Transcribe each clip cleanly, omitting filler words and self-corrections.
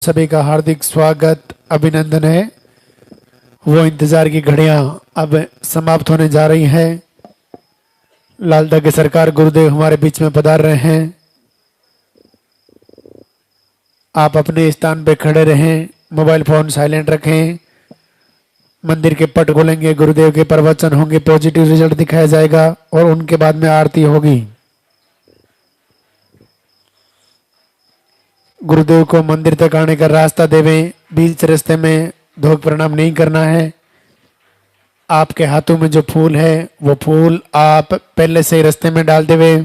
सभी का हार्दिक स्वागत अभिनंदन है। वो इंतजार की घड़ियां अब समाप्त होने जा रही हैं। लालदा के सरकार गुरुदेव हमारे बीच में पधार रहे हैं। आप अपने स्थान पे खड़े रहें, मोबाइल फोन साइलेंट रखें। मंदिर के पट खोलेंगे, गुरुदेव के प्रवचन होंगे, पॉजिटिव रिजल्ट दिखाया जाएगा और उनके बाद में आरती होगी। गुरुदेव को मंदिर तक आने का रास्ता देवें। बीच रास्ते में धोख प्रणाम नहीं करना है। आपके हाथों में जो फूल है वो फूल आप पहले से ही रास्ते में डाल देवे।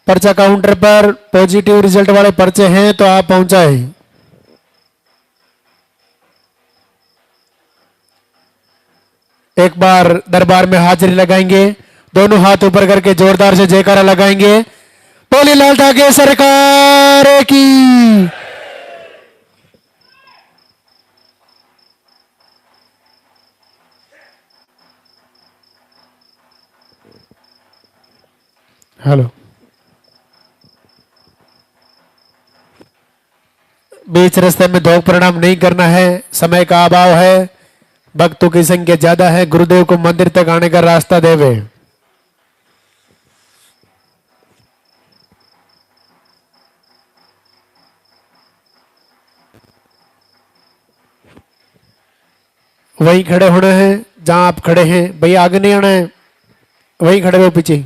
पर्चा काउंटर पर पॉजिटिव रिजल्ट वाले पर्चे हैं तो आप पहुंचाए। एक बार दरबार में हाजिरी लगाएंगे, दोनों हाथ ऊपर करके जोरदार से जयकारा लगाएंगे। बोले लाल ठाकरे सरकार की। हेलो। बीच रास्ते में धोख प्रणाम नहीं करना है, समय का अभाव है, भक्तों की संख्या ज्यादा है। गुरुदेव को मंदिर तक आने का रास्ता देवे। वहीं खड़े होना है जहां आप खड़े हैं, भैया आगे नहीं आना है, वहीं खड़े रहो पीछे।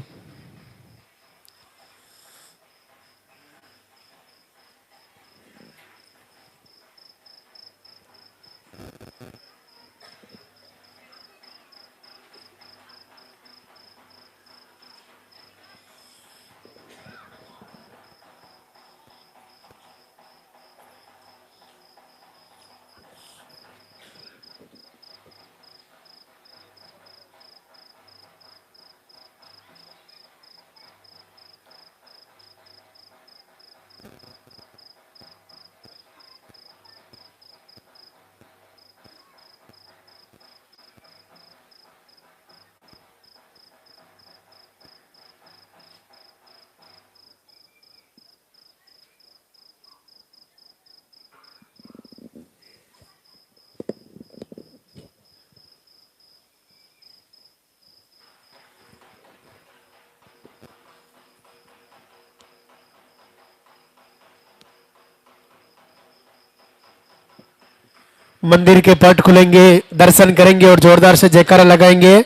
मंदिर के पट खुलेंगे, दर्शन करेंगे और जोरदार से जयकारा लगाएंगे।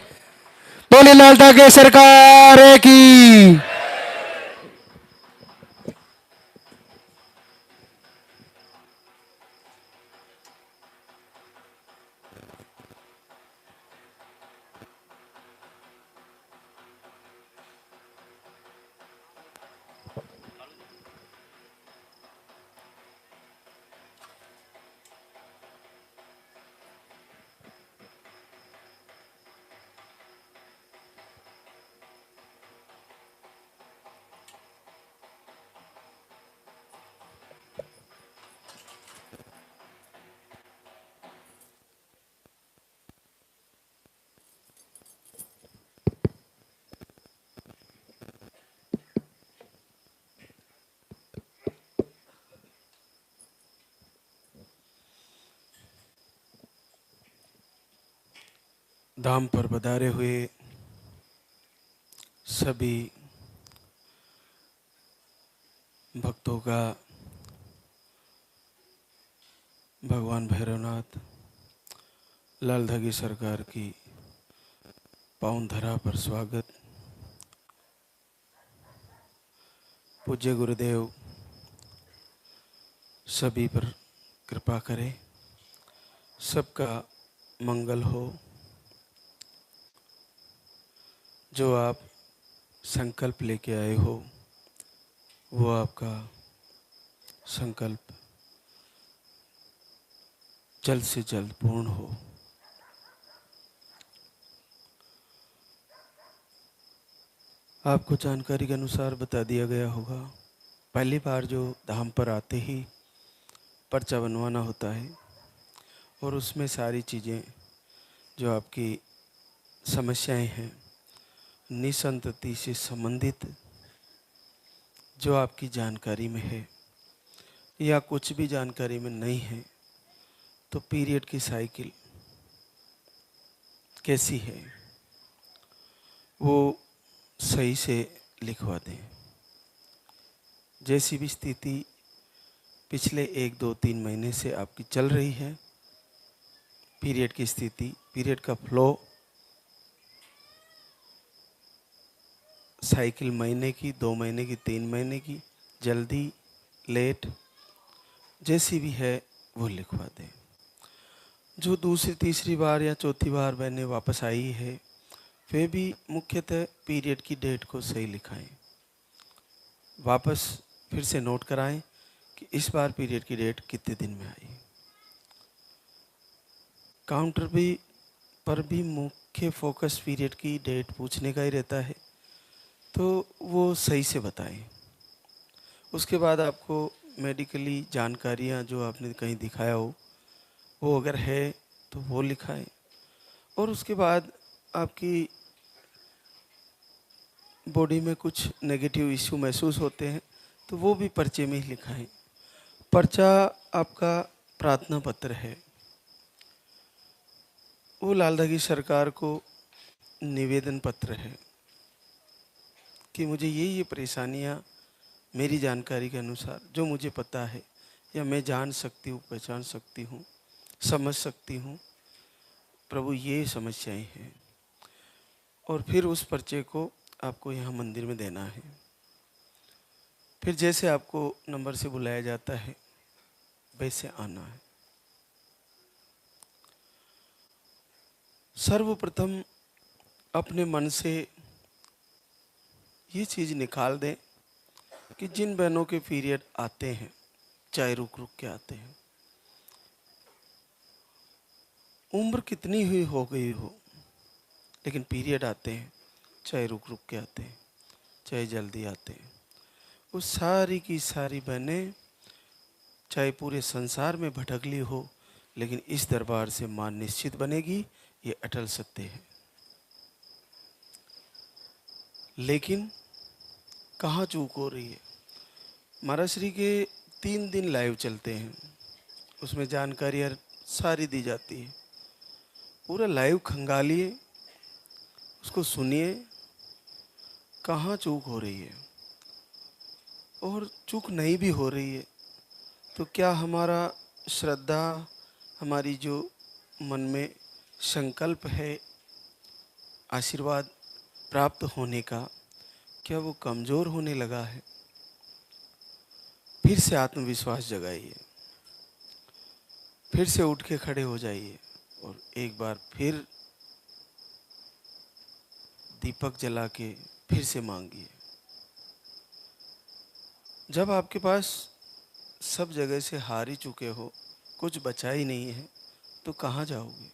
बोले लाल ठाकरे सरकार की। धाम पर पधारे हुए सभी भक्तों का भगवान भैरवनाथ लालधागी सरकार की पावन धरा पर स्वागत। पूज्य गुरुदेव सभी पर कृपा करें, सबका मंगल हो। जो आप संकल्प लेके आए हो वो आपका संकल्प जल्द से जल्द पूर्ण हो। आपको जानकारी के अनुसार बता दिया गया होगा, पहली बार जो धाम पर आते ही पर्चा बनवाना होता है और उसमें सारी चीज़ें जो आपकी समस्याएं हैं निसंतति से संबंधित, जो आपकी जानकारी में है या कुछ भी जानकारी में नहीं है, तो पीरियड की साइकिल कैसी है वो सही से लिखवा दें। जैसी भी स्थिति पिछले 1, 2, 3 महीने से आपकी चल रही है, पीरियड की स्थिति, पीरियड का फ्लो, साइकिल महीने की, 2 महीने की, 3 महीने की, जल्दी लेट जैसी भी है वो लिखवा दें। जो दूसरी तीसरी बार या चौथी बार बहनें वापस आई है, वे भी मुख्यतः पीरियड की डेट को सही लिखाएं। वापस फिर से नोट कराएं कि इस बार पीरियड की डेट कितने दिन में आई। काउंटर पर भी मुख्य फोकस पीरियड की डेट पूछने का ही रहता है, तो वो सही से बताएं। उसके बाद आपको मेडिकली जानकारियाँ जो आपने कहीं दिखाया हो वो अगर है तो वो लिखाएं। और उसके बाद आपकी बॉडी में कुछ नेगेटिव इश्यू महसूस होते हैं तो वो भी पर्चे में ही लिखाएं। पर्चा आपका प्रार्थना पत्र है, वो लालधागी सरकार को निवेदन पत्र है कि मुझे ये परेशानियां मेरी जानकारी के अनुसार जो मुझे पता है या मैं जान सकती हूँ, पहचान सकती हूँ, समझ सकती हूँ, प्रभु ये समस्याएं हैं। और फिर उस पर्चे को आपको यहाँ मंदिर में देना है। फिर जैसे आपको नंबर से बुलाया जाता है वैसे आना है। सर्वप्रथम अपने मन से ये चीज़ निकाल दें कि जिन बहनों के पीरियड आते हैं, चाहे रुक रुक के आते हैं, उम्र कितनी हुई हो गई हो, लेकिन पीरियड आते हैं, चाहे रुक रुक के आते हैं, चाहे जल्दी आते हैं, वो सारी की सारी बहनें चाहे पूरे संसार में भटकली हो, लेकिन इस दरबार से मां निश्चित बनेगी, ये अटल सत्य है। लेकिन कहाँ चूक हो रही है? महाराज श्री के 3 दिन लाइव चलते हैं, उसमें जानकारी सारी दी जाती है। पूरा लाइव खंगालिए, उसको सुनिए, कहाँ चूक हो रही है। और चूक नहीं भी हो रही है तो क्या हमारा श्रद्धा, हमारी जो मन में संकल्प है आशीर्वाद प्राप्त होने का, क्या वो कमज़ोर होने लगा है? फिर से आत्मविश्वास जगाइए, फिर से उठ के खड़े हो जाइए और एक बार फिर दीपक जला के फिर से मांगिए। जब आपके पास सब जगह से हार ही चुके हो, कुछ बचा ही नहीं है, तो कहाँ जाओगे?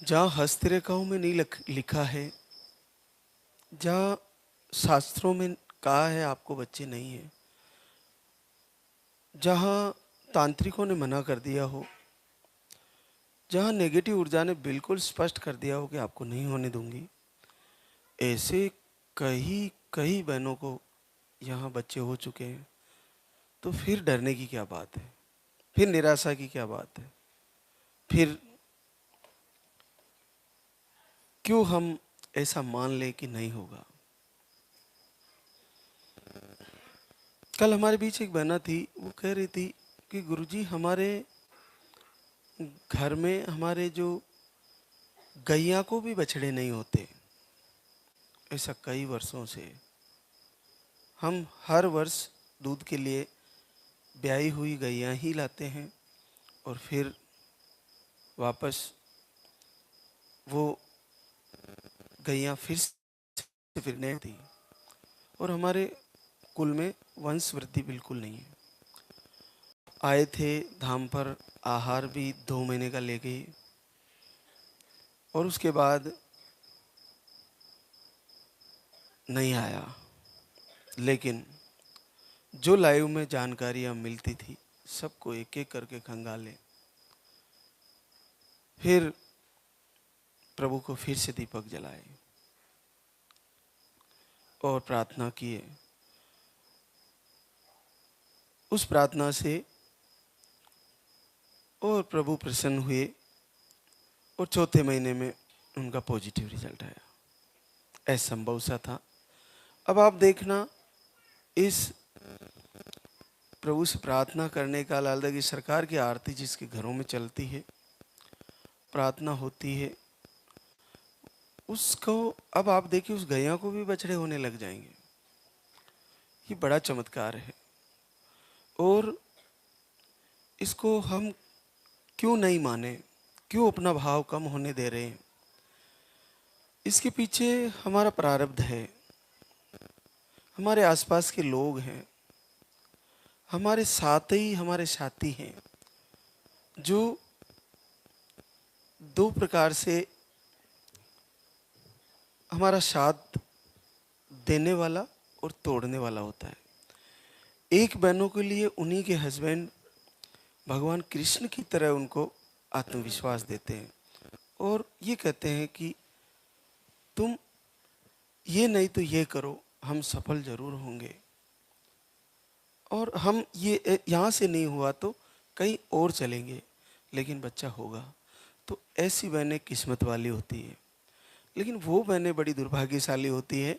जहाँ हस्तरेखाओं में नहीं लिखा है, जहाँ शास्त्रों में कहा है आपको बच्चे नहीं है, जहाँ तांत्रिकों ने मना कर दिया हो, जहाँ नेगेटिव ऊर्जा ने बिल्कुल स्पष्ट कर दिया हो कि आपको नहीं होने दूंगी, ऐसे कई बहनों को यहाँ बच्चे हो चुके हैं, तो फिर डरने की क्या बात है? फिर निराशा की क्या बात है? फिर क्यों हम ऐसा मान ले कि नहीं होगा? कल हमारे बीच एक बहना थी, वो कह रही थी कि गुरुजी हमारे घर में हमारे जो गैया को भी बछड़े नहीं होते। ऐसा कई वर्षों से हम हर वर्ष दूध के लिए ब्याई हुई गैया ही लाते हैं और फिर वापस वो गैया फिर से फिरने थी और हमारे कुल में वंश वृद्धि बिल्कुल नहीं है। आए थे धाम पर, आहार भी 2 महीने का ले गए और उसके बाद नहीं आया। लेकिन जो लाइव में जानकारियाँ मिलती थी, सबको एक एक करके खंगाले। फिर प्रभु को फिर से दीपक जलाए और प्रार्थना किए। उस प्रार्थना से और प्रभु प्रसन्न हुए और चौथे महीने में उनका पॉजिटिव रिजल्ट आया। असंभव सा था। अब आप देखना, इस प्रभु से प्रार्थना करने का लालदा की सरकार की आरती जिसके घरों में चलती है, प्रार्थना होती है, उसको अब आप देखिए उस गैया को भी बछड़े होने लग जाएंगे। ये बड़ा चमत्कार है और इसको हम क्यों नहीं माने, क्यों अपना भाव कम होने दे रहे हैं? इसके पीछे हमारा प्रारब्ध है, हमारे आसपास के लोग हैं, हमारे साथ ही हमारे साथी हैं जो दो प्रकार से हमारा साथ देने वाला और तोड़ने वाला होता है। एक बहनों के लिए उन्हीं के हस्बैंड भगवान कृष्ण की तरह उनको आत्मविश्वास देते हैं और ये कहते हैं कि तुम ये नहीं तो ये करो, हम सफल जरूर होंगे, और हम ये यहाँ से नहीं हुआ तो कहीं और चलेंगे, लेकिन बच्चा होगा। तो ऐसी बहनें किस्मत वाली होती है। लेकिन वो बहनें बड़ी दुर्भाग्यशाली होती है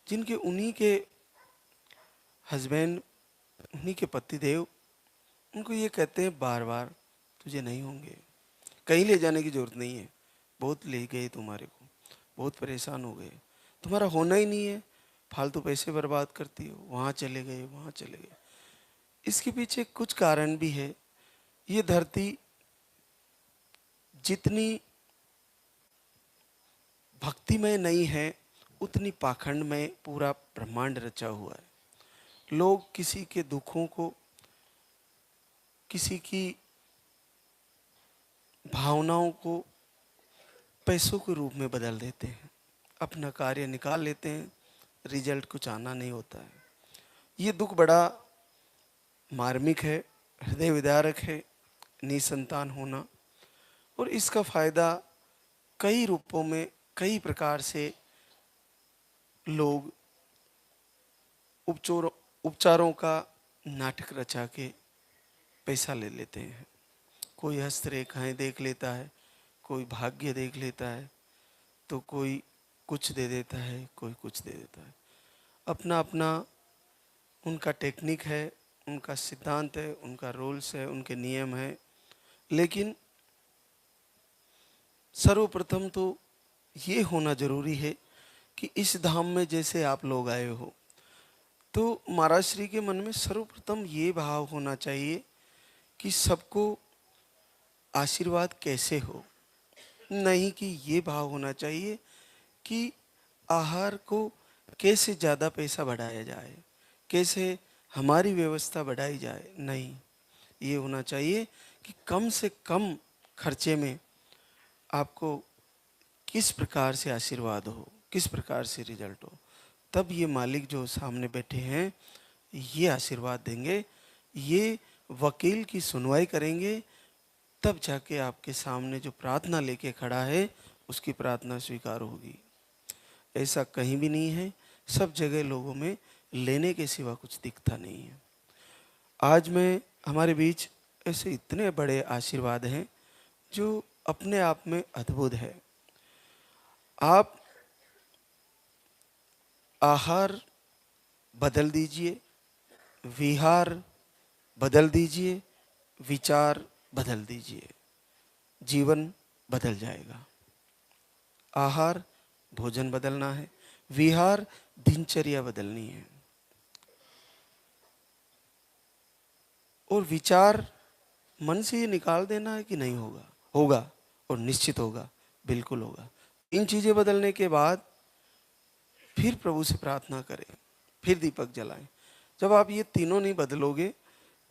जिनके उन्हीं के हस्बैंड, उन्हीं के पतिदेव उनको ये कहते हैं बार बार तुझे नहीं होंगे, कहीं ले जाने की जरूरत नहीं है, बहुत ले गए तुम्हारे को, बहुत परेशान हो गए, तुम्हारा होना ही नहीं है, फालतू पैसे बर्बाद करती हो, वहाँ चले गए वहाँ चले गए। इसके पीछे कुछ कारण भी है। ये धरती जितनी भक्तिमय नहीं है उतनी पाखंड में पूरा ब्रह्मांड रचा हुआ है। लोग किसी के दुखों को, किसी की भावनाओं को पैसों के रूप में बदल देते हैं, अपना कार्य निकाल लेते हैं, रिजल्ट कुछ आना नहीं होता है। ये दुख बड़ा मार्मिक है, हृदय विदारक है, निसंतान होना। और इसका फायदा कई रूपों में, कई प्रकार से लोग उपचारों का नाटक रचा के पैसा ले लेते हैं। कोई हस्तरेखाएं देख लेता है, कोई भाग्य देख लेता है, तो कोई कुछ दे देता है, कोई कुछ दे देता है। अपना अपना उनका टेक्निक है, उनका सिद्धांत है, उनका रूल्स है, उनके नियम है। लेकिन सर्वप्रथम तो ये होना जरूरी है कि इस धाम में जैसे आप लोग आए हो, तो महाराज श्री के मन में सर्वप्रथम ये भाव होना चाहिए कि सबको आशीर्वाद कैसे हो, नहीं कि ये भाव होना चाहिए कि आहार को कैसे ज़्यादा पैसा बढ़ाया जाए, कैसे हमारी व्यवस्था बढ़ाई जाए। नहीं, ये होना चाहिए कि कम से कम खर्चे में आपको किस प्रकार से आशीर्वाद हो, किस प्रकार से रिजल्ट हो। तब ये मालिक जो सामने बैठे हैं ये आशीर्वाद देंगे, ये वकील की सुनवाई करेंगे, तब जाके आपके सामने जो प्रार्थना लेके खड़ा है उसकी प्रार्थना स्वीकार होगी। ऐसा कहीं भी नहीं है, सब जगह लोगों में लेने के सिवा कुछ दिखता नहीं है। आज में हमारे बीच ऐसे इतने बड़े आशीर्वाद हैं जो अपने आप में अद्भुत है। आप आहार बदल दीजिए, विहार बदल दीजिए, विचार बदल दीजिए, जीवन बदल जाएगा। आहार भोजन बदलना है, विहार दिनचर्या बदलनी है, और विचार मन से ये निकाल देना है कि नहीं होगा, होगा और निश्चित होगा, बिल्कुल होगा। इन चीजें बदलने के बाद फिर प्रभु से प्रार्थना करें, फिर दीपक जलाएं। जब आप ये तीनों नहीं बदलोगे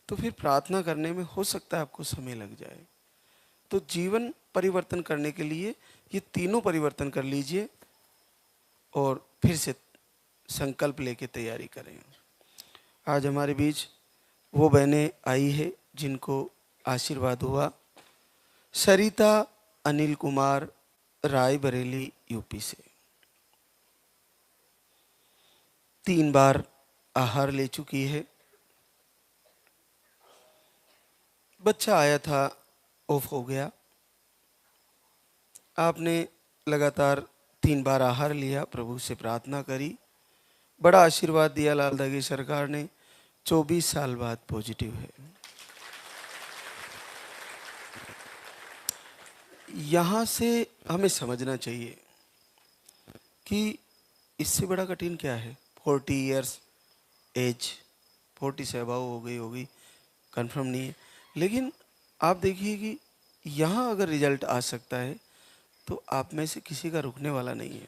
तो फिर प्रार्थना करने में हो सकता है आपको समय लग जाए। तो जीवन परिवर्तन करने के लिए ये तीनों परिवर्तन कर लीजिए और फिर से संकल्प लेके तैयारी करें। आज हमारे बीच वो बहनें आई है जिनको आशीर्वाद हुआ। सरिता अनिल कुमार, रायबरेली, यूपी से। 3 बार आहार ले चुकी है। बच्चा आया था, ऑफ हो गया। आपने लगातार 3 बार आहार लिया, प्रभु से प्रार्थना करी, बड़ा आशीर्वाद दिया लाल दागी सरकार ने। 24 साल बाद पॉजिटिव है। यहाँ से हमें समझना चाहिए कि इससे बड़ा कठिन क्या है। 40 इयर्स एज, 40 से अबाव हो गई होगी, कंफर्म नहीं है, लेकिन आप देखिए कि यहाँ अगर रिजल्ट आ सकता है तो आप में से किसी का रुकने वाला नहीं है।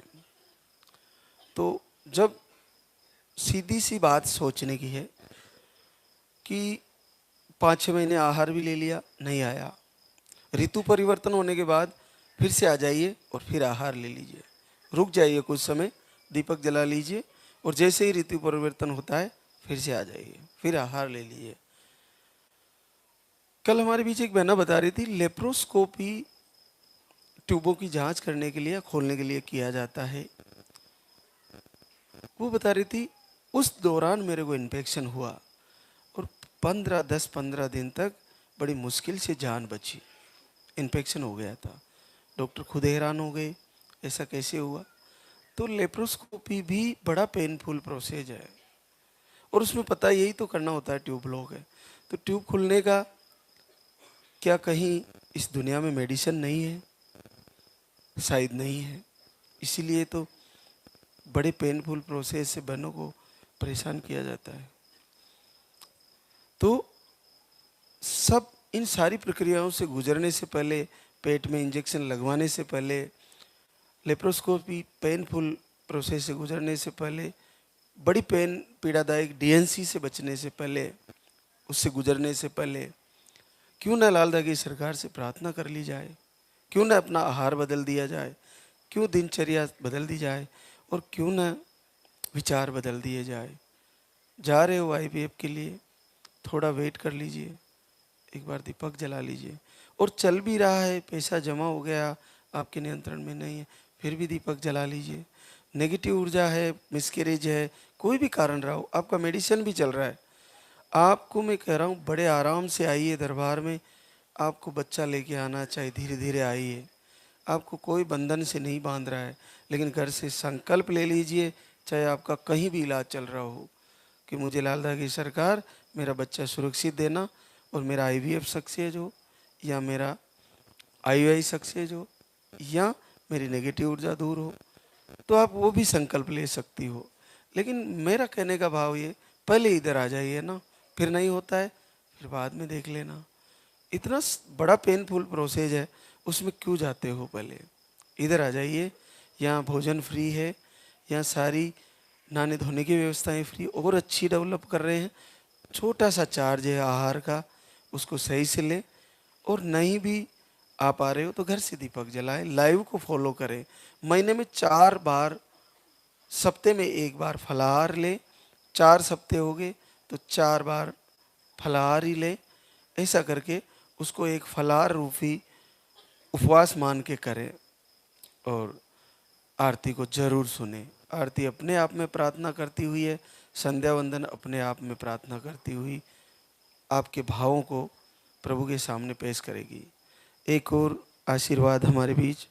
तो जब सीधी सी बात सोचने की है कि 5-6 महीने आहार भी ले लिया, नहीं आया, ऋतु परिवर्तन होने के बाद फिर से आ जाइए और फिर आहार ले लीजिए, रुक जाइए कुछ समय, दीपक जला लीजिए और जैसे ही ऋतु परिवर्तन होता है फिर से आ जाइए, फिर आहार ले लीजिए। कल हमारे बीच एक बहना बता रही थी, लेप्रोस्कोपी ट्यूबों की जांच करने के लिए, खोलने के लिए किया जाता है। वो बता रही थी उस दौरान मेरे को इन्फेक्शन हुआ और 10-15 दिन तक बड़ी मुश्किल से जान बची, इन्फेक्शन हो गया था। डॉक्टर खुद हैरान हो गए, ऐसा कैसे हुआ। तो लेप्रोस्कोपी भी बड़ा पेनफुल प्रोसेस है और उसमें पता यही तो करना होता है, ट्यूब ब्लॉक है। तो ट्यूब खुलने का क्या कहीं इस दुनिया में मेडिसिन नहीं है? शायद नहीं है। इसीलिए तो बड़े पेनफुल प्रोसेस से बहनों को परेशान किया जाता है। तो सब इन सारी प्रक्रियाओं से गुजरने से पहले, पेट में इंजेक्शन लगवाने से पहले, लेप्रोस्कोपी पेनफुल प्रोसेस से गुजरने से पहले, बड़ी पीड़ादायक डीएनसी से बचने से पहले, उससे गुजरने से पहले क्यों ना लाल दागी सरकार से प्रार्थना कर ली जाए, क्यों ना अपना आहार बदल दिया जाए, क्यों दिनचर्या बदल दी जाए और क्यों ना विचार बदल दिए जाए। जा रहे हो आईवीएफ के लिए, थोड़ा वेट कर लीजिए, एक बार दीपक जला लीजिए। और चल भी रहा है, पैसा जमा हो गया, आपके नियंत्रण में नहीं है, फिर भी दीपक जला लीजिए। नेगेटिव ऊर्जा है, मिसकैरेज है, कोई भी कारण रहा हो, आपका मेडिसिन भी चल रहा है, आपको मैं कह रहा हूँ बड़े आराम से आइए दरबार में। आपको बच्चा लेके आना, चाहे धीरे धीरे आइए, आपको कोई बंधन से नहीं बांध रहा है, लेकिन घर से संकल्प ले लीजिए, चाहे आपका कहीं भी इलाज चल रहा हो, कि मुझे लाल दागी सरकार मेरा बच्चा सुरक्षित देना और मेरा आईवीएफ सक्सेस हो, या मेरा आईयूआई सक्सेस हो, या मेरी नेगेटिव ऊर्जा दूर हो। तो आप वो भी संकल्प ले सकती हो। लेकिन मेरा कहने का भाव ये, पहले इधर आ जाइए ना, फिर नहीं होता है फिर बाद में देख लेना। इतना बड़ा पेनफुल प्रोसेस है, उसमें क्यों जाते हो? पहले इधर आ जाइए, यहाँ भोजन फ्री है, यहाँ सारी नहाने धोने की व्यवस्थाएं फ्री और अच्छी डेवलप कर रहे हैं। छोटा सा चार्ज है आहार का, उसको सही से लें। और नहीं भी आ पा रहे हो तो घर से दीपक जलाएं, लाइव को फॉलो करें। महीने में 4 बार, सप्ते में 1 बार फलाहार ले, 4 सप्ते हो गए तो 4 बार फलाहार ही ले। ऐसा करके उसको एक फलाहार रूपी उपवास मान के करें और आरती को जरूर सुने। आरती अपने आप में प्रार्थना करती हुई है, संध्या वंदन अपने आप में प्रार्थना करती हुई आपके भावों को प्रभु के सामने पेश करेगी। एक और आशीर्वाद हमारे बीच,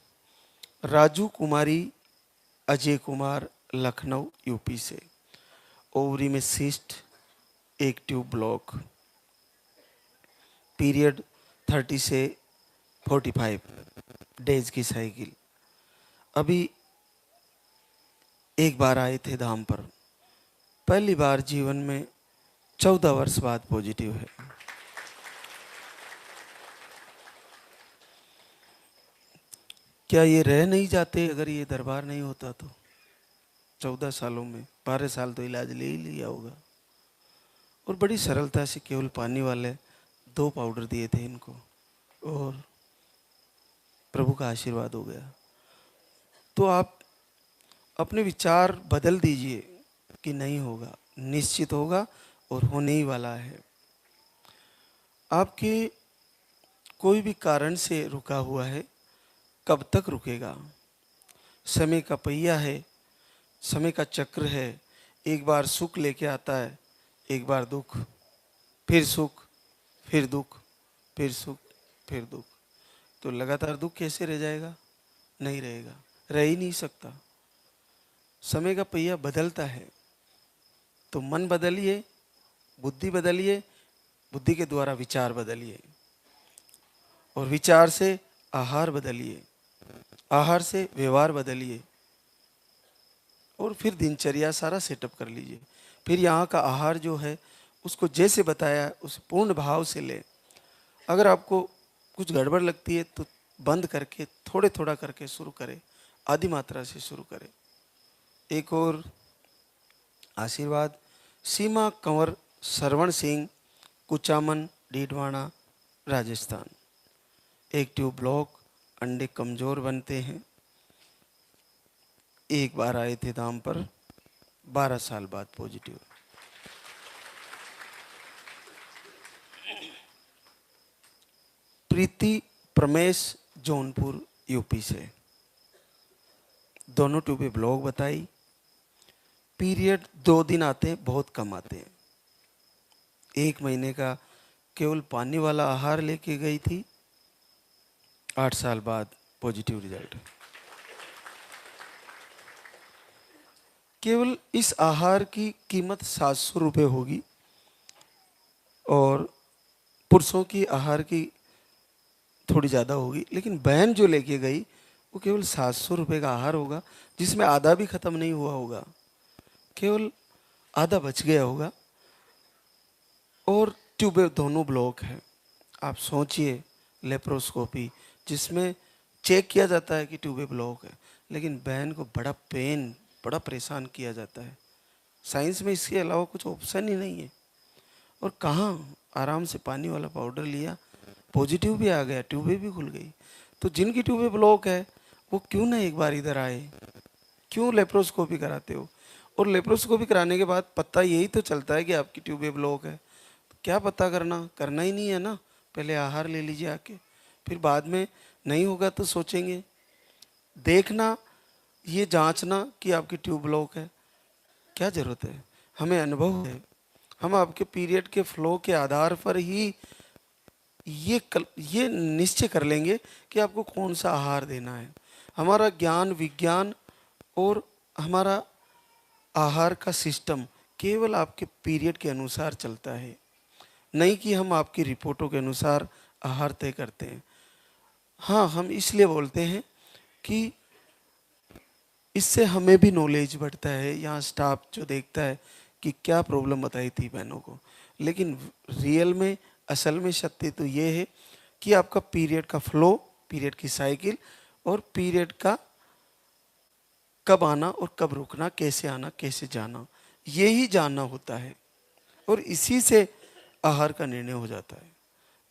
राजू कुमारी अजय कुमार, लखनऊ यूपी से। ओवरी में सिस्ट, एक ट्यूब ब्लॉक, पीरियड 30 से 45 डेज की साइकिल। अभी एक बार आए थे धाम पर, पहली बार जीवन में 14 वर्ष बाद पॉजिटिव है। क्या ये रह नहीं जाते अगर ये दरबार नहीं होता तो? 14 सालों में 12 साल तो इलाज ले ही लिया होगा। और बड़ी सरलता से केवल पानी वाले 2 पाउडर दिए थे इनको और प्रभु का आशीर्वाद हो गया। तो आप अपने विचार बदल दीजिए कि नहीं होगा, निश्चित होगा और होने ही वाला है। आपके कोई भी कारण से रुका हुआ है कब तक रुकेगा? समय का पहिया है, समय का चक्र है। एक बार सुख लेके आता है, एक बार दुख, फिर सुख, फिर दुख, फिर सुख, फिर दुख। तो लगातार दुख कैसे रह जाएगा? नहीं रहेगा, रह ही नहीं सकता। समय का पहिया बदलता है। तो मन बदलिए, बुद्धि बदलिए, बुद्धि के द्वारा विचार बदलिए, और विचार से आहार बदलिए, आहार से व्यवहार बदलिए, और फिर दिनचर्या सारा सेटअप कर लीजिए। फिर यहाँ का आहार जो है उसको जैसे बताया उस पूर्ण भाव से ले। अगर आपको कुछ गड़बड़ लगती है तो बंद करके थोड़े थोड़ा करके शुरू करें, आधी मात्रा से शुरू करें। एक और आशीर्वाद, सीमा कंवर सरवण सिंह, कुचामन, डीडवाना, राजस्थान। एक ट्यूब ब्लॉक, अंडे कमज़ोर बनते हैं। एक बार आए थे दाम पर, 12 साल बाद पॉजिटिव। प्रीति प्रमेश, जौनपुर, यूपी से। दोनों ट्यूबें ब्लॉक बताई। पीरियड 2 दिन आते हैं, बहुत कम आते हैं। 1 महीने का केवल पानी वाला आहार लेके गई थी, 8 साल बाद पॉजिटिव रिजल्ट। केवल इस आहार की कीमत 700 रुपये होगी, और पुरुषों की आहार की थोड़ी ज़्यादा होगी, लेकिन बहन जो लेके गई वो केवल 700 रुपये का आहार होगा, जिसमें आधा भी खत्म नहीं हुआ होगा, केवल आधा बच गया होगा। और ट्यूबें दोनों ब्लॉक है। आप सोचिए, लेप्रोस्कोपी जिसमें चेक किया जाता है कि ट्यूबें ब्लॉक है, लेकिन बहन को बड़ा पेन, बड़ा परेशान किया जाता है। साइंस में इसके अलावा कुछ ऑप्शन ही नहीं है। और कहाँ, आराम से पानी वाला पाउडर लिया, पॉजिटिव भी आ गया, ट्यूबें भी खुल गई। तो जिनकी ट्यूबें ब्लॉक है वो क्यों ना एक बार इधर आए, क्यों लेप्रोस्कोपी कराते हो? और लेप्रोस्कोपी कराने के बाद पता यही तो चलता है कि आपकी ट्यूबें ब्लॉक है। तो क्या पता करना ही नहीं है ना। पहले आहार ले लीजिए आके, फिर बाद में नहीं होगा तो सोचेंगे। देखना, ये जांचना कि आपकी ट्यूब ब्लॉक है, क्या ज़रूरत है? हमें अनुभव है, हम आपके पीरियड के फ्लो के आधार पर ही ये निश्चय कर लेंगे कि आपको कौन सा आहार देना है। हमारा ज्ञान, विज्ञान और हमारा आहार का सिस्टम केवल आपके पीरियड के अनुसार चलता है, नहीं कि हम आपकी रिपोर्टों के अनुसार आहार तय करते हैं। हाँ, हम इसलिए बोलते हैं कि इससे हमें भी नॉलेज बढ़ता है, यहाँ स्टाफ जो देखता है कि क्या प्रॉब्लम बताई थी बहनों को। लेकिन रियल में, असल में सत्य तो ये है कि आपका पीरियड का फ्लो, पीरियड की साइकिल और पीरियड का कब आना और कब रुकना, कैसे आना कैसे जाना, ये ही जानना होता है, और इसी से आहार का निर्णय हो जाता है।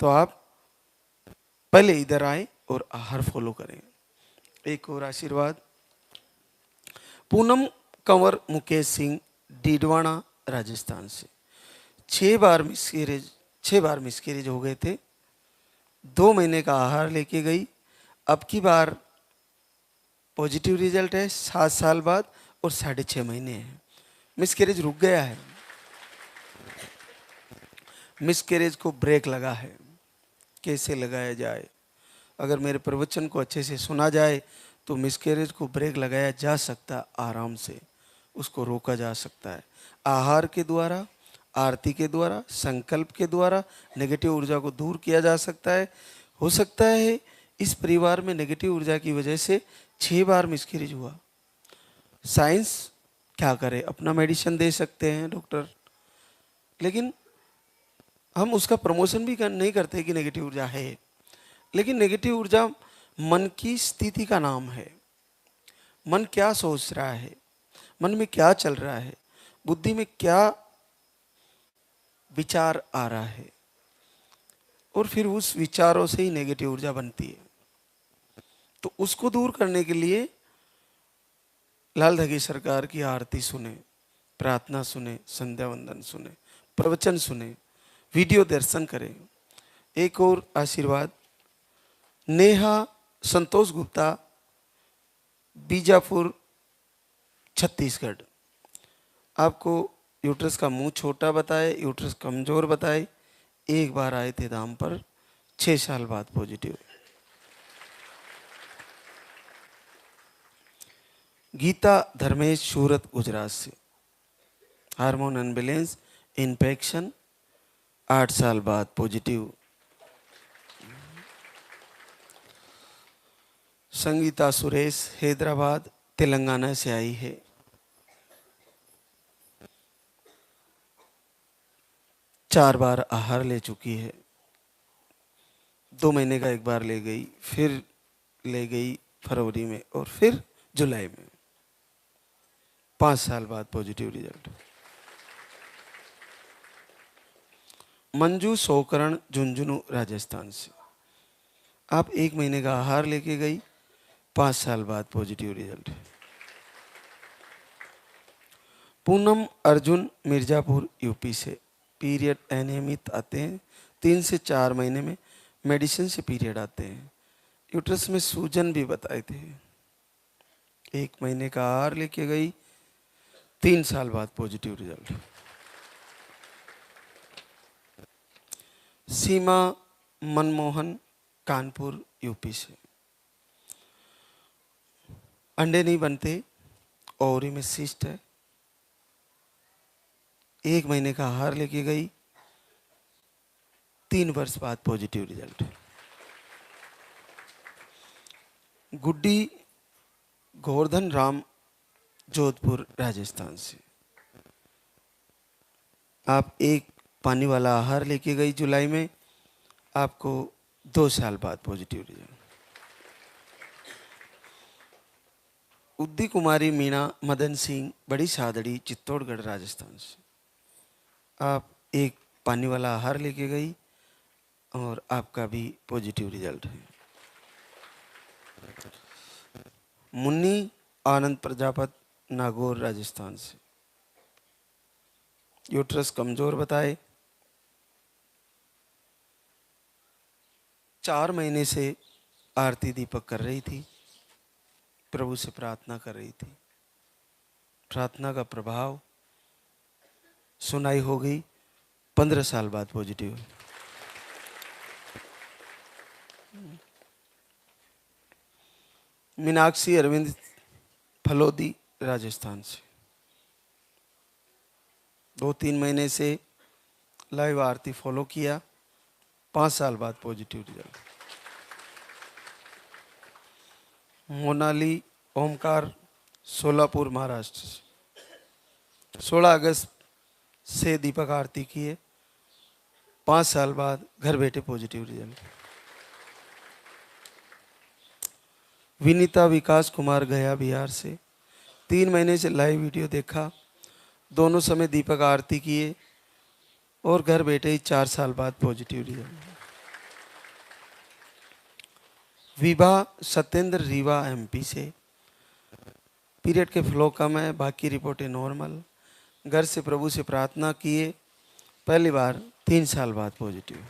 तो आप पहले इधर आए और आहार फॉलो करें। एक और आशीर्वाद, पूनम कंवर मुकेश सिंह, डीडवाना, राजस्थान से। 6 बार मिसकैरेज हो गए थे। 2 महीने का आहार लेके गई, अब की बार पॉजिटिव रिजल्ट है 7 साल बाद, और 6.5 महीने है। मिसकैरेज रुक गया है, मिसकैरेज को ब्रेक लगा है। कैसे लगाया जाए? अगर मेरे प्रवचन को अच्छे से सुना जाए तो मिसकैरेज को ब्रेक लगाया जा सकता, आराम से उसको रोका जा सकता है। आहार के द्वारा, आरती के द्वारा, संकल्प के द्वारा नेगेटिव ऊर्जा को दूर किया जा सकता है। हो सकता है इस परिवार में नेगेटिव ऊर्जा की वजह से 6 बार मिसकैरेज हुआ। साइंस क्या करे, अपना मेडिसिन दे सकते हैं डॉक्टर, लेकिन हम उसका प्रमोशन भी नहीं करते कि नेगेटिव ऊर्जा है। लेकिन नेगेटिव ऊर्जा मन की स्थिति का नाम है। मन क्या सोच रहा है, मन में क्या चल रहा है, बुद्धि में क्या विचार आ रहा है, और फिर उस विचारों से ही नेगेटिव ऊर्जा बनती है। तो उसको दूर करने के लिए लाल धगी सरकार की आरती सुने, प्रार्थना सुने, संध्या वंदन सुने, प्रवचन सुने, वीडियो दर्शन करें। एक और आशीर्वाद, नेहा संतोष गुप्ता, बीजापुर, छत्तीसगढ़। आपको यूट्रस का मुंह छोटा बताए, यूट्रस कमजोर बताए, एक बार आए थे धाम पर, 6 साल बाद पॉजिटिव। गीता धर्मेश, सूरत, गुजरात से, हार्मोन अनबैलेंस, इन्फेक्शन, 8 साल बाद पॉजिटिव। संगीता सुरेश, हैदराबाद, तेलंगाना से आई है। चार बार आहार ले चुकी है। 2 महीने का एक बार ले गई, फिर ले गई फरवरी में और फिर जुलाई में। 5 साल बाद पॉजिटिव रिजल्ट। मंजू सोकरण, झुंझुनू, राजस्थान से, आप 1 महीने का आहार लेके गई, 5 साल बाद positive result. Poonam Arjun, Mirzapur, UP से, पीरियड अनियमित आते हैं, 3 से 4 महीने में, मेडिसिन से पीरियड आते हैं। यूट्रस में सूजन भी बताए थे। 1 महीने का आहार लेके गई, 3 साल बाद पॉजिटिव रिजल्ट। सीमा मनमोहन, कानपुर, यूपी से, अंडे नहीं बनते, ओवरी में सिस्ट है। 1 महीने का आहार लेके गई, 3 वर्ष बाद पॉजिटिव रिजल्ट। गुड्डी गोवर्धन राम, जोधपुर, राजस्थान से, आप 1 पानी वाला आहार लेके गई जुलाई में, आपको 2 साल बाद पॉजिटिव रिजल्ट। उद्दी कुमारी मीणा, मदन सिंह, बड़ी सादड़ी, चित्तौड़गढ़, राजस्थान से, आप 1 पानी वाला आहार लेके गई और आपका भी पॉजिटिव रिजल्ट है। मुन्नी आनंद प्रजापत, नागौर, राजस्थान से, यूट्रस कमजोर बताए, 4 महीने से आरती दीपक कर रही थी, प्रभु से प्रार्थना कर रही थी, प्रार्थना का प्रभाव सुनाई हो गई, 15 साल बाद पॉजिटिव। मीनाक्षी अरविंद, फलोदी, राजस्थान से, 2-3 महीने से लाइव आरती फॉलो किया, 5 साल बाद पॉजिटिव रिजल्ट। मोनाली ओमकार, सोलापुर, महाराष्ट्र से, 16 अगस्त से दीपक आरती किए, 5 साल बाद घर बैठे पॉजिटिव रिजल्ट। विनीता विकास कुमार, गया, बिहार से, 3 महीने से लाइव वीडियो देखा, दोनों समय दीपक आरती किए और घर बैठे ही 4 साल बाद positive result. Vibha Satyendra, Rewa, MP से, पीरियड के फ्लो कम है, बाकी रिपोर्टें नॉर्मल, घर से प्रभु से प्रार्थना किए, पहली बार 3 साल बाद पॉजिटिव।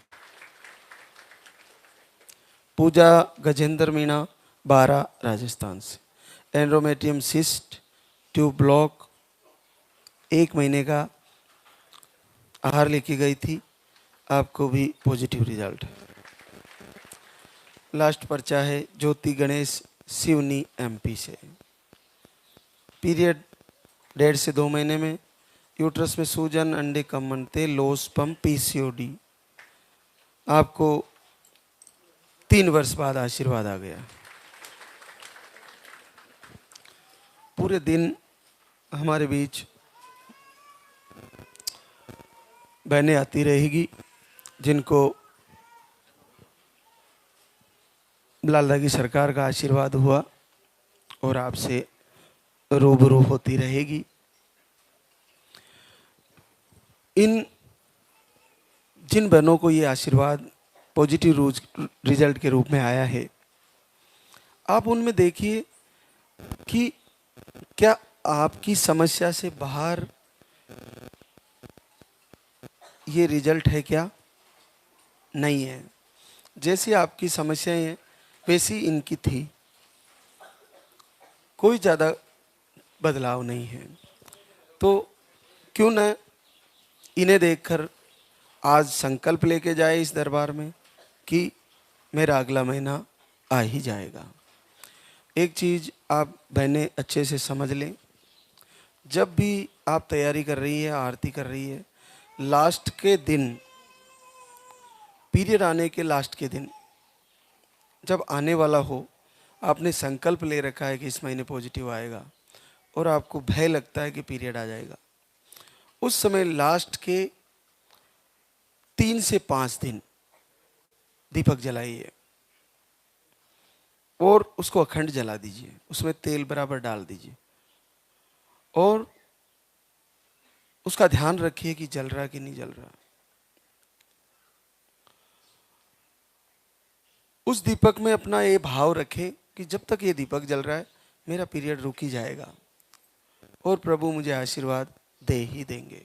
पूजा गजेंद्र मीणा, 12, राजस्थान से, एंड्रोमेट्रियम सिस्ट, ट्यूब ब्लॉक, 1 महीने का आहार लेके गई थी, आपको भी पॉजिटिव रिजल्ट। लास्ट पर्चा है ज्योति गणेश, सिवनी, एमपी से, पीरियड 1.5 से 2 महीने में, यूट्रस में सूजन, अंडे कम बनते, लो स्पर्म, पीसीओडी, आपको 3 वर्ष बाद आशीर्वाद आ गया। पूरे दिन हमारे बीच बहनें आती रहेगी जिनको लाला की सरकार का आशीर्वाद हुआ और आपसे रूबरू होती रहेगी। इन जिन बहनों को ये आशीर्वाद पॉजिटिव रिजल्ट के रूप में आया है, आप उनमें देखिए कि क्या आपकी समस्या से बाहर ये रिजल्ट है क्या? नहीं है। जैसी आपकी समस्याएं हैं वैसी इनकी थी, कोई ज़्यादा बदलाव नहीं है। तो क्यों न इन्हें देखकर आज संकल्प लेके जाए इस दरबार में कि मेरा अगला महीना आ ही जाएगा। एक चीज़ आप बहनें अच्छे से समझ लें, जब भी आप तैयारी कर रही है, आरती कर रही है, लास्ट के दिन, पीरियड आने के लास्ट के दिन जब आने वाला हो, आपने संकल्प ले रखा है कि इस महीने पॉजिटिव आएगा और आपको भय लगता है कि पीरियड आ जाएगा, उस समय लास्ट के 3 से 5 दिन दीपक जलाइए और उसको अखंड जला दीजिए, उसमें तेल बराबर डाल दीजिए और उसका ध्यान रखिए कि जल रहा कि नहीं जल रहा। उस दीपक में अपना ये भाव रखें कि जब तक ये दीपक जल रहा है मेरा पीरियड रुक ही जाएगा और प्रभु मुझे आशीर्वाद दे ही देंगे।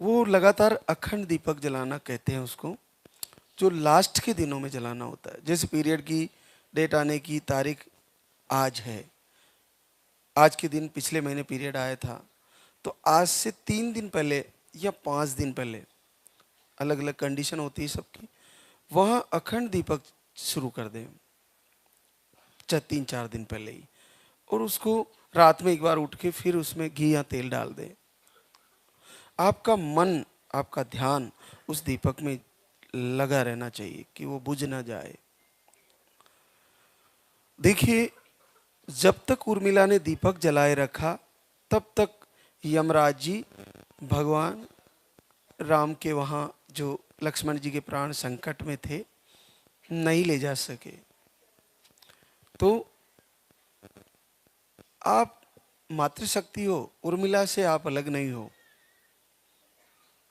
वो लगातार अखंड दीपक जलाना कहते हैं उसको, जो लास्ट के दिनों में जलाना होता है। जैसे पीरियड की डेट आने की तारीख आज है, आज के दिन पिछले महीने पीरियड आया था, तो आज से 3 दिन पहले या 5 दिन पहले, अलग अलग कंडीशन होती है सबकी, वहाँ अखंड दीपक शुरू कर दें 3-4 दिन पहले ही, और उसको रात में एक बार उठ के फिर उसमें घी या तेल डाल दें। आपका मन, आपका ध्यान उस दीपक में लगा रहना चाहिए कि वो बुझ ना जाए। देखिए, जब तक उर्मिला ने दीपक जलाए रखा तब तक यमराज जी भगवान राम के वहाँ, जो लक्ष्मण जी के प्राण संकट में थे, नहीं ले जा सके। तो आप मातृशक्ति हो, उर्मिला से आप अलग नहीं हो।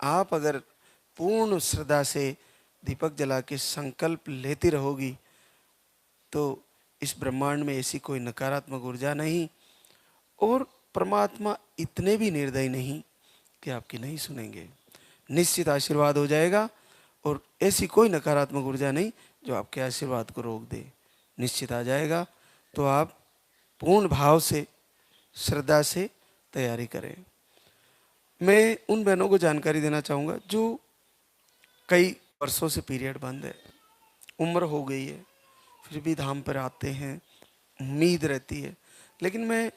आप अगर पूर्ण श्रद्धा से दीपक जला के संकल्प लेती रहोगी तो इस ब्रह्मांड में ऐसी कोई नकारात्मक ऊर्जा नहीं, और परमात्मा इतने भी निर्दयी नहीं कि आपकी नहीं सुनेंगे। निश्चित आशीर्वाद हो जाएगा और ऐसी कोई नकारात्मक ऊर्जा नहीं जो आपके आशीर्वाद को रोक दे। निश्चित आ जाएगा। तो आप पूर्ण भाव से, श्रद्धा से तैयारी करें। मैं उन बहनों को जानकारी देना चाहूँगा जो कई वर्षों से पीरियड बंद है, उम्र हो गई है, फिर भी धाम पर आते हैं, उम्मीद रहती है। लेकिन मैं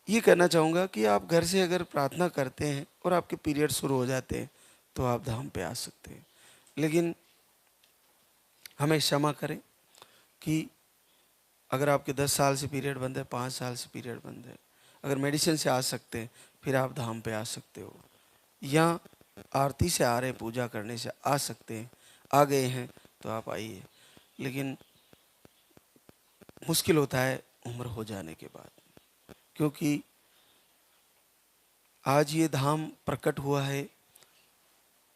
ये कहना चाहूँगा कि आप घर से अगर प्रार्थना करते हैं और आपके पीरियड शुरू हो जाते हैं तो आप धाम पे आ सकते हैं। लेकिन हमें क्षमा करें कि अगर आपके 10 साल से पीरियड बंद है, 5 साल से पीरियड बंद है, अगर मेडिसिन से आ सकते हैं फिर आप धाम पे आ सकते हो, या आरती से आ रहे, पूजा करने से आ सकते हैं, आ गए हैं तो आप आइए। लेकिन मुश्किल होता है उम्र हो जाने के बाद, क्योंकि आज ये धाम प्रकट हुआ है।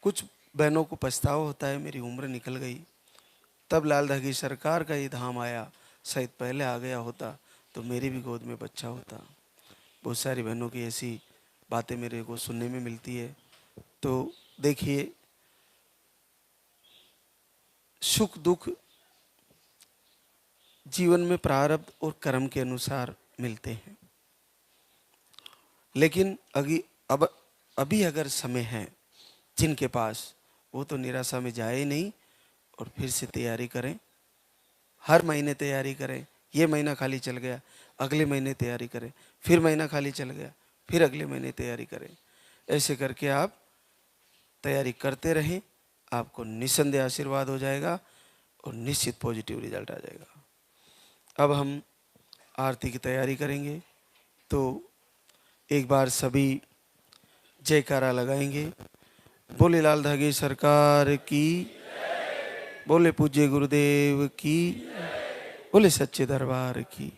कुछ बहनों को पछतावा होता है मेरी उम्र निकल गई, तब लाल धागी सरकार का ये धाम आया, शायद पहले आ गया होता तो मेरी भी गोद में बच्चा होता। बहुत सारी बहनों की ऐसी बातें मेरे को सुनने में मिलती है। तो देखिए, सुख दुख जीवन में प्रारब्ध और कर्म के अनुसार मिलते हैं। लेकिन अभी अगर समय है जिनके पास, वो तो निराशा में जाए नहीं और फिर से तैयारी करें। हर महीने तैयारी करें। ये महीना खाली चल गया, अगले महीने तैयारी करें, फिर महीना खाली चल गया, फिर अगले महीने तैयारी करें। ऐसे करके आप तैयारी करते रहें, आपको निस्संदेह आशीर्वाद हो जाएगा और निश्चित पॉजिटिव रिजल्ट आ जाएगा। अब हम आरती की तैयारी करेंगे, तो एक बार सभी जयकारा लगाएंगे। बोले लाल धागे सरकार की, बोले पूज्य गुरुदेव की, बोले सच्चे दरबार की।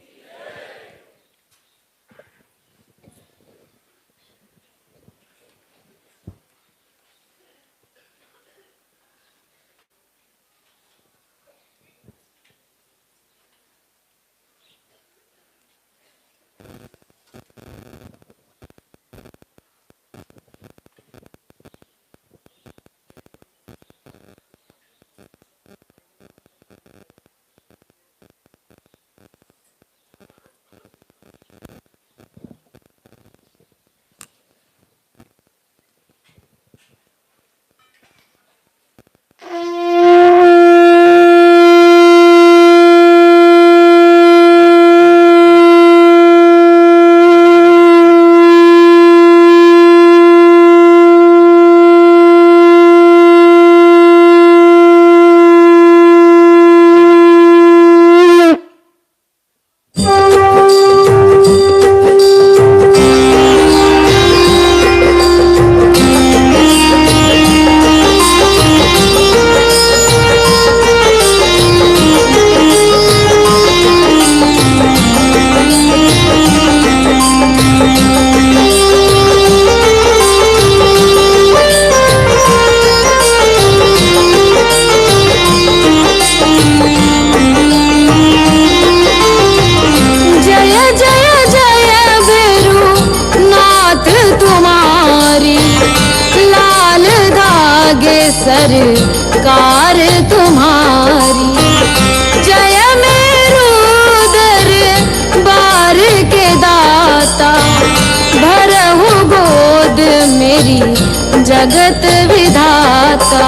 विधाता।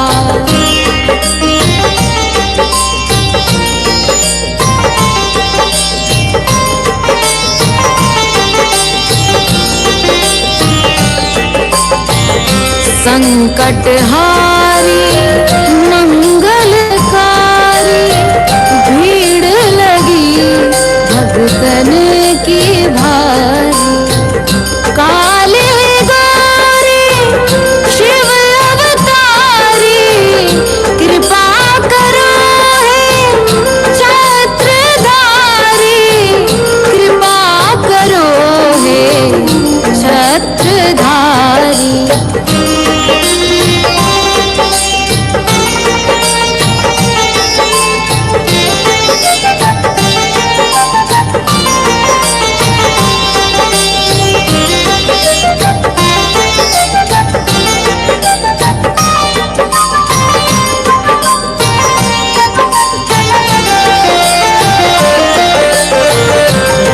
संकटहारी मंगलकारी, भीड़ लगी भक्तन की भारी। काले गौरी शिव अवतारी, कृपा करो हे छत्रधारी, कृपा करो हे छत्रधारी।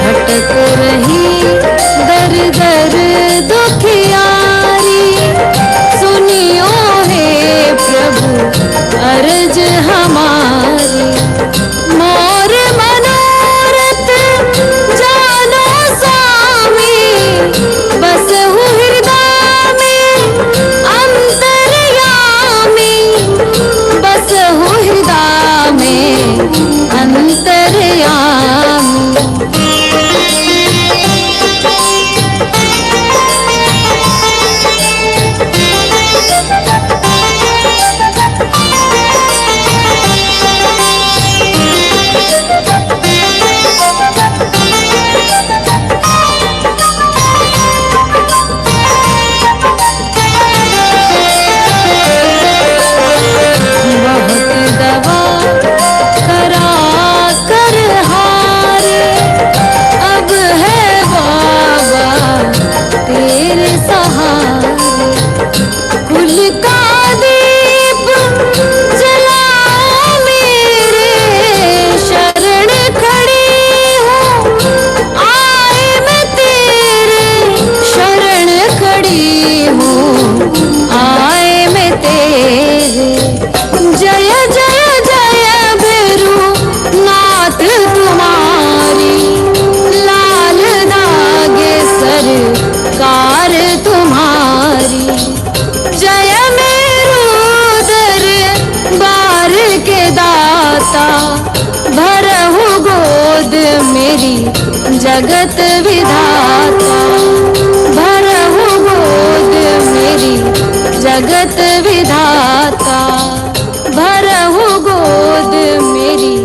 भटक रही दर दर दुखियारी, सुनियो हे प्रभु अर्ज हमारी। मोर मनोरथ जानो स्वामी, बसहु हृदय में अंतर्यामी, बसहु हृदय में अंतर्यामी। बहुत दवा करा कर हारे, अब है बाबा तेरे सहारे। कुल का दीप जलाओ मेरे, शरण खड़ी हूँ आए मैं तेरे, शरण खड़ी हूँ आए मैं तेरे। जय जय जय भैरू नाथ तुम्हारी, लाल नागे सरकार तुम्हारी। जय मेरू दरबार के दाता, भरहु गोद मेरी जगत विधाता, भरहु गोद मेरी जगत विधाता, भरहु गोद मेरी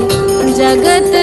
जगत